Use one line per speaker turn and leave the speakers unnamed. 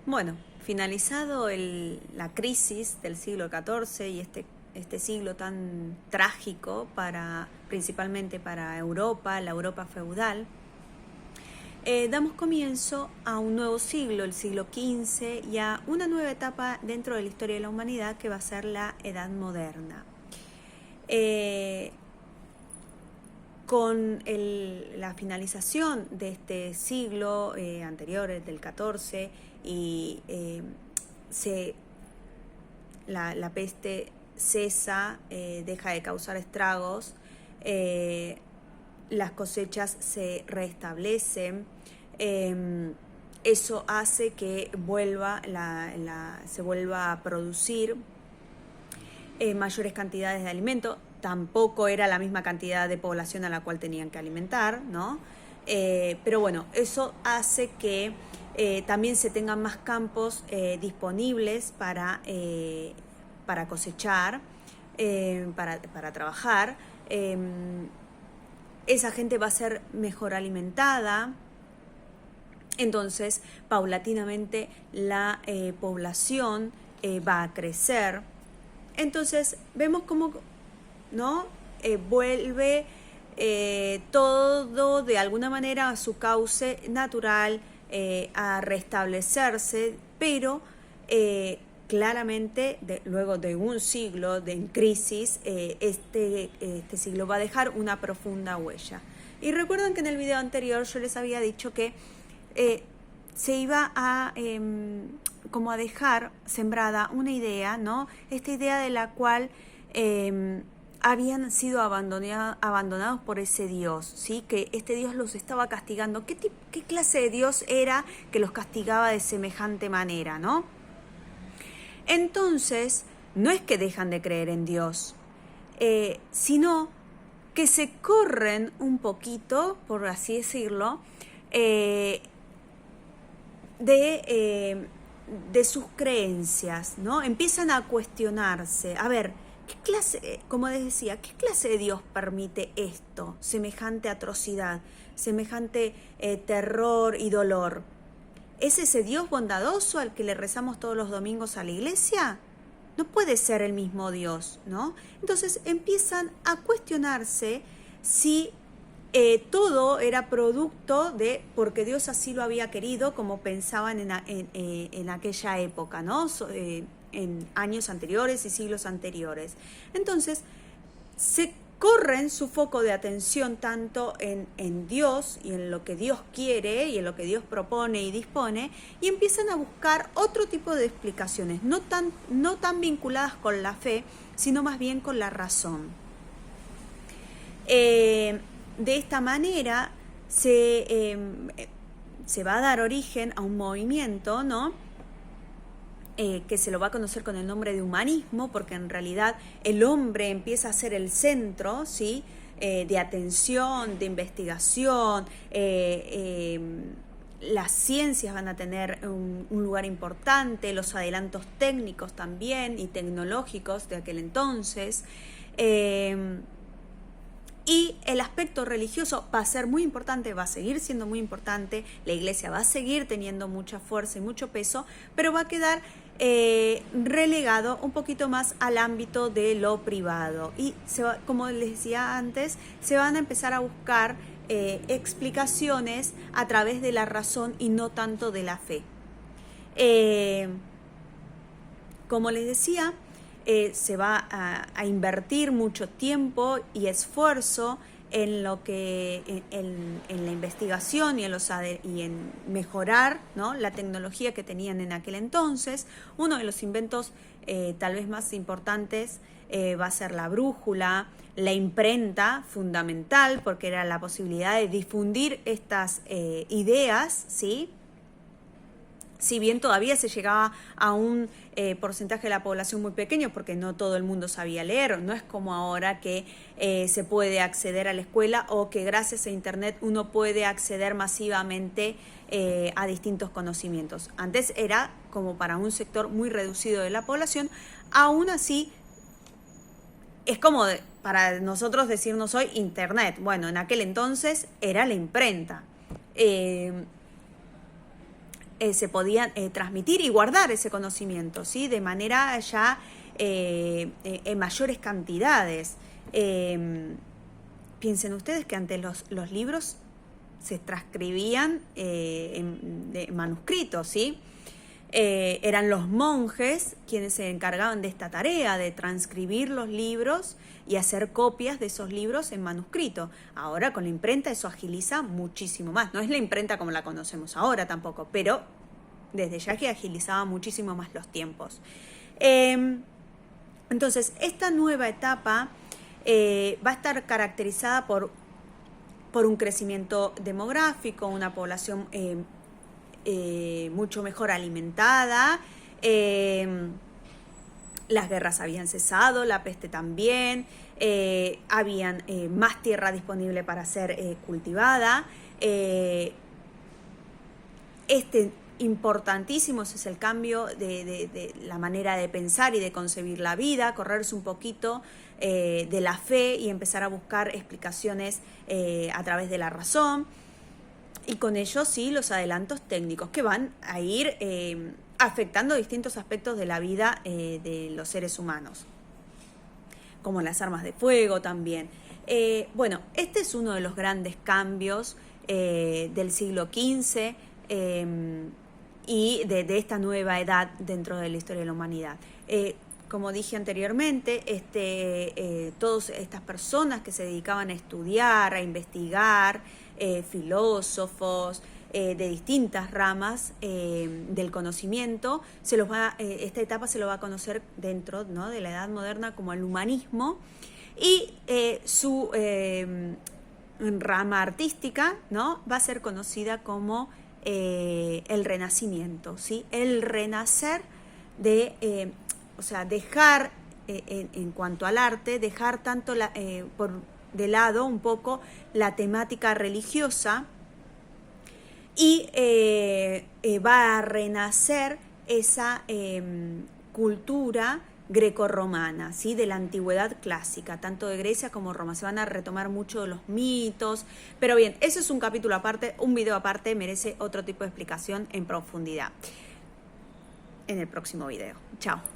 Bueno, finalizado la crisis del siglo XIV y este siglo tan trágico principalmente para Europa, la Europa feudal, damos comienzo a un nuevo siglo, el siglo XV, y a una nueva etapa dentro de la historia de la humanidad que va a ser la Edad Moderna. Con la finalización de este siglo anterior, del XIV, y la peste cesa, deja de causar estragos, las cosechas se restablecen, eso hace que se vuelva a producir mayores cantidades de alimento. Tampoco era la misma cantidad de población a la cual tenían que alimentar, ¿no? Pero bueno, eso hace que también se tengan más campos disponibles para cosechar, para trabajar. Esa gente va a ser mejor alimentada. Entonces, paulatinamente la población va a crecer. Entonces, vemos cómo, ¿no? Vuelve todo de alguna manera a su cauce natural, a restablecerse, pero claramente luego de un siglo en crisis, este siglo va a dejar una profunda huella. Y recuerdan que en el video anterior yo les había dicho que se iba a como a dejar sembrada una idea, ¿no? Esta idea de la cual habían sido abandonados por ese Dios, ¿sí? Que este Dios los estaba castigando. ¿Qué clase de Dios era que los castigaba de semejante manera, ¿no? Entonces, no es que dejan de creer en Dios, sino que se corren un poquito, por así decirlo, de sus creencias, ¿no? Empiezan a cuestionarse. A ver, ¿qué clase, como les decía, qué clase de Dios permite esto? Semejante atrocidad, semejante terror y dolor. ¿Es ese Dios bondadoso al que le rezamos todos los domingos a la iglesia? No puede ser el mismo Dios, ¿no? Entonces empiezan a cuestionarse si todo era producto de porque Dios así lo había querido, como pensaban en aquella época, ¿no? En años anteriores y siglos anteriores. Entonces, se corren su foco de atención tanto en Dios y en lo que Dios quiere y en lo que Dios propone y dispone, y empiezan a buscar otro tipo de explicaciones, no tan vinculadas con la fe, sino más bien con la razón. De esta manera se va a dar origen a un movimiento, ¿no? Que se lo va a conocer con el nombre de humanismo, porque en realidad el hombre empieza a ser el centro, ¿sí? De atención, de investigación. Las ciencias van a tener un lugar importante, los adelantos técnicos también y tecnológicos de aquel entonces. Y el aspecto religioso va a ser muy importante, va a seguir siendo muy importante, la iglesia va a seguir teniendo mucha fuerza y mucho peso, pero va a quedar relegado un poquito más al ámbito de lo privado. Y como les decía antes, se van a empezar a buscar explicaciones a través de la razón y no tanto de la fe. Como les decía, se va a invertir mucho tiempo y esfuerzo en la investigación y en mejorar, ¿no? La tecnología que tenían en aquel entonces. Uno de los inventos tal vez más importantes va a ser la brújula, la imprenta, fundamental, porque era la posibilidad de difundir estas ideas, ¿sí? Si bien todavía se llegaba a un porcentaje de la población muy pequeño, porque no todo el mundo sabía leer, no es como ahora que se puede acceder a la escuela o que gracias a internet uno puede acceder masivamente a distintos conocimientos. Antes era como para un sector muy reducido de la población. Aún así, es como para nosotros decirnos hoy internet. Bueno, en aquel entonces era la imprenta. se podía transmitir y guardar ese conocimiento, ¿sí? De manera ya en mayores cantidades. Piensen ustedes que antes los libros se transcribían de manuscritos, ¿sí? Eran los monjes quienes se encargaban de esta tarea, de transcribir los libros y hacer copias de esos libros en manuscrito. Ahora con la imprenta eso agiliza muchísimo más. No es la imprenta como la conocemos ahora tampoco, pero desde ya que agilizaba muchísimo más los tiempos. Entonces, esta nueva etapa va a estar caracterizada por un crecimiento demográfico, una población mucho mejor alimentada, las guerras habían cesado, la peste también, habían más tierra disponible para ser cultivada. Importantísimo es el cambio de la manera de pensar y de concebir la vida, correrse un poquito de la fe y empezar a buscar explicaciones a través de la razón. Y con ello sí los adelantos técnicos que van a ir afectando distintos aspectos de la vida de los seres humanos, como las armas de fuego también. Bueno, este es uno de los grandes cambios del siglo XV y de esta nueva edad dentro de la historia de la humanidad. Como dije anteriormente, todas estas personas que se dedicaban a estudiar, a investigar, filósofos de distintas ramas del conocimiento, esta etapa se lo va a conocer dentro, ¿no?, de la edad moderna como el humanismo, y su rama artística, ¿no?, va a ser conocida como el Renacimiento, ¿sí? El renacer de, o sea, dejar en cuanto al arte, dejar tanto por de lado un poco la temática religiosa y va a renacer esa cultura grecorromana, ¿sí?, de la antigüedad clásica, tanto de Grecia como Roma. Se van a retomar mucho de los mitos, pero bien, eso es un capítulo aparte, un video aparte, merece otro tipo de explicación en profundidad en el próximo video. Chao.